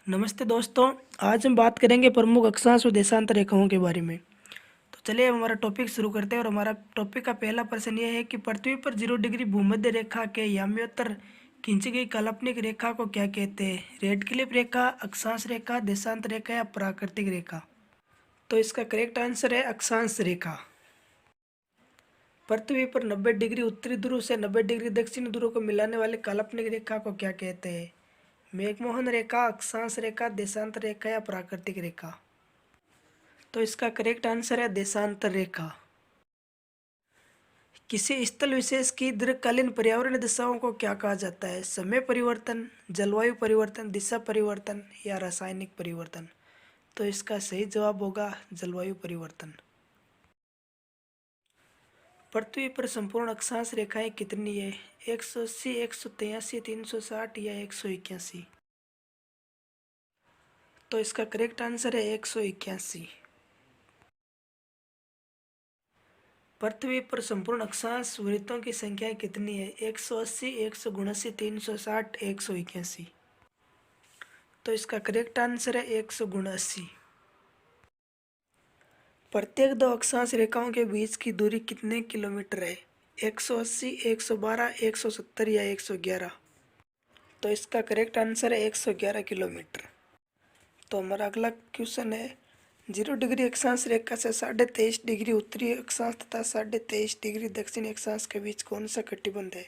नमस्ते दोस्तों। आज हम बात करेंगे प्रमुख अक्षांश और देशांतर रेखाओं के बारे में। तो चलिए हम हमारा टॉपिक शुरू करते हैं और हमारा टॉपिक का पहला प्रश्न यह है कि पृथ्वी पर 0 डिग्री भूमध्य रेखा के याम्योत्तर खींची गई काल्पनिक रेखा को क्या कहते हैं? रेड क्लिप रेखा, अक्षांश रेखा, देशांतर रेखा या प्राकृतिक रेखा? तो इसका करेक्ट आंसर है अक्षांश रेखा। पृथ्वी पर 90 डिग्री उत्तरी ध्रुव से 90 डिग्री दक्षिणी ध्रुव को मिलाने वाली काल्पनिक रेखा को क्या कहते हैं? मैकमोहन रेखा, अक्षांश रेखा, देशांतर रेखा या प्राकृतिक रेखा? तो इसका करेक्ट आंसर है देशांतर रेखा। किसी स्थल विशेष की दीर्घकालीन पर्यावरण दिशाओं को क्या कहा जाता है? समय परिवर्तन, जलवायु परिवर्तन, दिशा परिवर्तन या रासायनिक परिवर्तन? तो इसका सही जवाब होगा जलवायु परिवर्तन। पृथ्वी पर संपूर्ण अक्षांश रेखाएं कितनी है? 180, 183, 360 या 181? तो इसका करेक्ट आंसर है 181। पृथ्वी पर संपूर्ण अक्षांश वृत्तों की संख्या कितनी है? 180, 179, 360, 181? तो इसका करेक्ट आंसर है 179। प्रत्येक दो अक्षांश रेखाओं के बीच की दूरी कितने किलोमीटर है? 180, 112, 170 या 111? तो इसका करेक्ट आंसर है 111 किलोमीटर। तो हमारा अगला क्वेश्चन है 0 डिग्री अक्षांश रेखा से 23.5 डिग्री उत्तरी अक्षांश तथा 23.5 डिग्री दक्षिणी अक्षांश के बीच कौन सा कटिबंध है?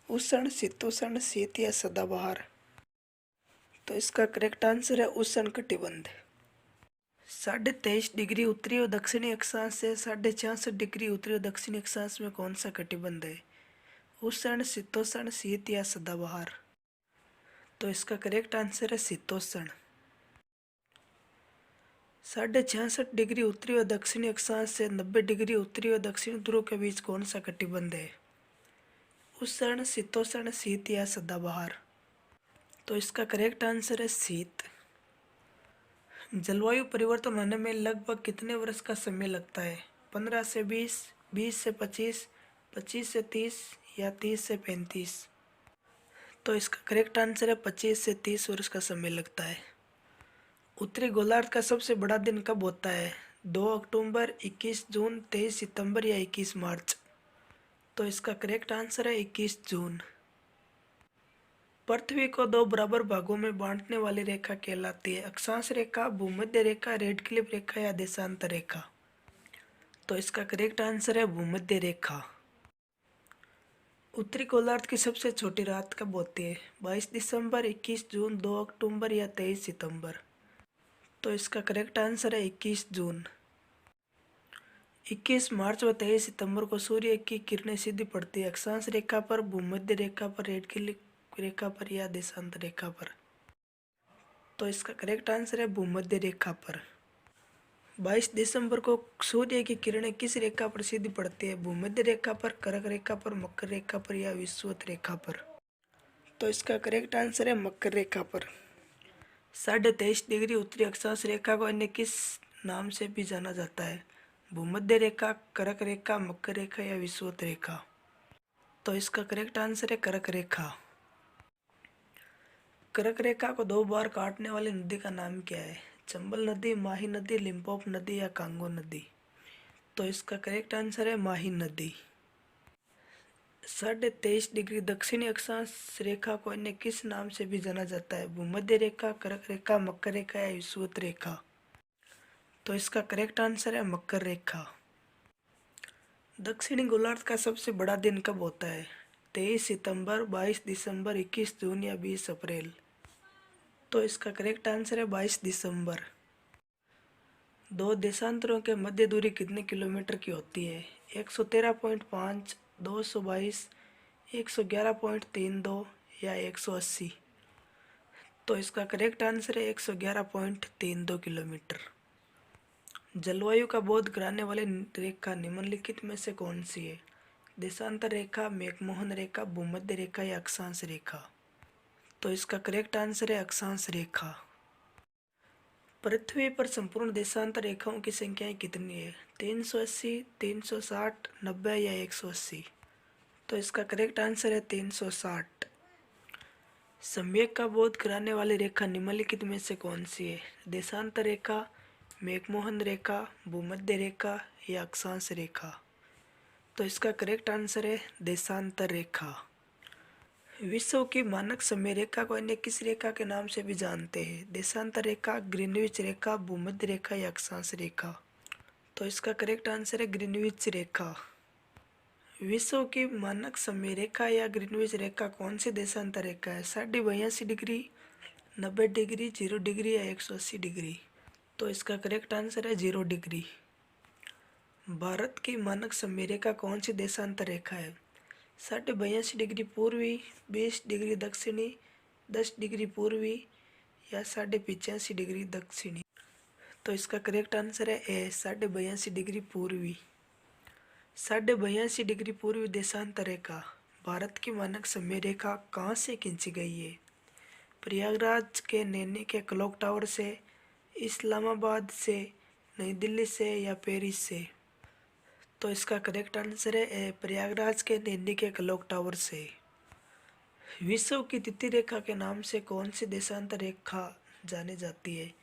उष्ण, शीतोष्ण, शीत या सदाबहार? तो इसका करेक्ट आंसर है उष्ण कटिबंध। 23.5 डिग्री उत्तरी और दक्षिणी अक्षांश से 66.5 डिग्री उत्तरी और दक्षिणी अक्षांश में कौन सा कटिबंध है? उष्ण, शीतोष्ण, शीत या सदाबहार? तो इसका करेक्ट आंसर है शीतोष्ण। 66.5 डिग्री उत्तरी और दक्षिणी अक्षांश से 90 डिग्री उत्तरी और दक्षिणी ध्रुव के बीच कौन सा कटिबंध है? उष्ण, शीतोष्ण, शीत या सदाबहार? तो इसका करेक्ट आंसर है शीत। जलवायु परिवर्तन होने में लगभग कितने वर्ष का समय लगता है? 15 से 20, 20 से 25, 25 से 30 या 30 से 35? तो इसका करेक्ट आंसर है 25 से 30 वर्ष का समय लगता है। उत्तरी गोलार्ध का सबसे बड़ा दिन कब होता है? 2 अक्टूबर, 21 जून, 23 सितंबर या 21 मार्च? तो इसका करेक्ट आंसर है 21 जून। पृथ्वी को दो बराबर भागों में बांटने वाली रेखा कहलाती है? अक्षांश रेखा, भूमध्य रेखा, रेड क्लिप रेखा या देशांतर रेखा? तो इसका करेक्ट आंसर है भूमध्य रेखा। उत्तरी गोलार्ध की सबसे छोटी रात कब होती है? 22 दिसंबर, 21 जून, 2 अक्टूबर या 23 सितंबर? तो इसका करेक्ट आंसर है 21 जून। 21 मार्च व 23 सितंबर को सूर्य की किरणें सीधी पड़ती है? अक्षांश रेखा पर, भूमध्य रेखा पर, रेड क्लिप रेखा पर या देशांतर रेखा पर? तो इसका करेक्ट आंसर है भूमध्य रेखा पर। 22 दिसंबर को सूर्य की किरणें किस रेखा पर सीधी पड़ती है? भूमध्य रेखा पर, कर्क रेखा पर, मकर रेखा पर या विषुवत रेखा पर? तो इसका करेक्ट आंसर है मकर रेखा पर। 23.5 डिग्री उत्तरी अक्षांश रेखा को अन्य किस नाम से भी जाना जाता है? भूमध्य रेखा, कर्क रेखा, मकर रेखा या विषुवत रेखा? तो इसका करेक्ट आंसर है कर्क रेखा। कर्क रेखा को दो बार काटने वाली नदी का नाम क्या है? चंबल नदी, माही नदी, लिम्पोप नदी या कांगो नदी? तो इसका करेक्ट आंसर है माही नदी। 23.5 डिग्री दक्षिणी अक्षांश रेखा को अन्य किस नाम से भी जाना जाता है? भूमध्य रेखा, कर्क रेखा, मकर रेखा या विषुवत रेखा? तो इसका करेक्ट आंसर है मकर रेखा। दक्षिणी गोलार्ध का सबसे बड़ा दिन कब होता है? 23 सितंबर, 22 दिसंबर, 21 जून या 20 अप्रैल? तो इसका करेक्ट आंसर है 22 दिसंबर। दो देशांतरों के मध्य दूरी कितने किलोमीटर की होती है? 113.5, 222, 111.32 या 180? तो इसका करेक्ट आंसर है 111.32 किलोमीटर। जलवायु का बोध कराने वाली रेखा निम्नलिखित में से कौन सी है? देशांतर रेखा, मैकमोहन रेखा, भूमध्य रेखा या अक्षांश रेखा? तो इसका करेक्ट आंसर है अक्षांश रेखा। पृथ्वी पर संपूर्ण देशांतर रेखाओं की संख्याएं कितनी है? 380, 360, 90 या 180? तो इसका करेक्ट आंसर है 360। सम्यक का बोध कराने वाली रेखा निम्नलिखित में से कौन सी है? देशांतर रेखा, मैकमोहन रेखा, भूमध्य रेखा या अक्षांश रेखा? तो इसका करेक्ट आंसर है देशांतर रेखा। विश्व की मानक समय रेखा को अन्य किस रेखा के नाम से भी जानते हैं? देशांतर रेखा, ग्रीनविच रेखा, भूमध्य रेखा या अक्षांश रेखा? तो इसका करेक्ट आंसर है ग्रीनविच रेखा। विश्व की मानक समय रेखा या ग्रीनविच रेखा कौन सी देशांतर रेखा है? 82 डिग्री, 90 डिग्री, 0 डिग्री या 180 डिग्री? तो इसका करेक्ट आंसर है 0 डिग्री। भारत की मानक समय रेखा कौन सी देशांतर रेखा है? 82 डिग्री पूर्वी, 20 डिग्री दक्षिणी, 10 डिग्री पूर्वी या 85 डिग्री दक्षिणी? तो इसका करेक्ट आंसर है ए 82 डिग्री पूर्वी। 82 डिग्री पूर्वी देशांतर रेखा भारत की मानक समय रेखा कहाँ से खींची गई है? प्रयागराज के नैनी के क्लॉक टावर से, इस्लामाबाद से, नई दिल्ली से या पेरिस से? तो इसका करेक्ट आंसर है ए प्रयागराज के नैनी के क्लॉक टावर से। विश्व की तिथि रेखा के नाम से कौन सी देशांतर रेखा जानी जाती है?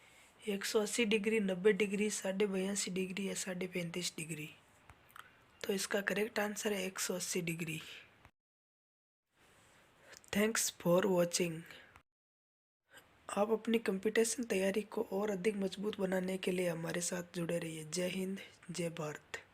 180 डिग्री, 90 डिग्री, 82 डिग्री या 35.5 डिग्री? तो इसका करेक्ट आंसर है 180 डिग्री। Thanks for watching. आप अपनी कंपटीशन तैयारी को और अधिक मजबूत बनाने के लिए हमारे साथ जुड़े रहिए। जय हिंद, जय भारत।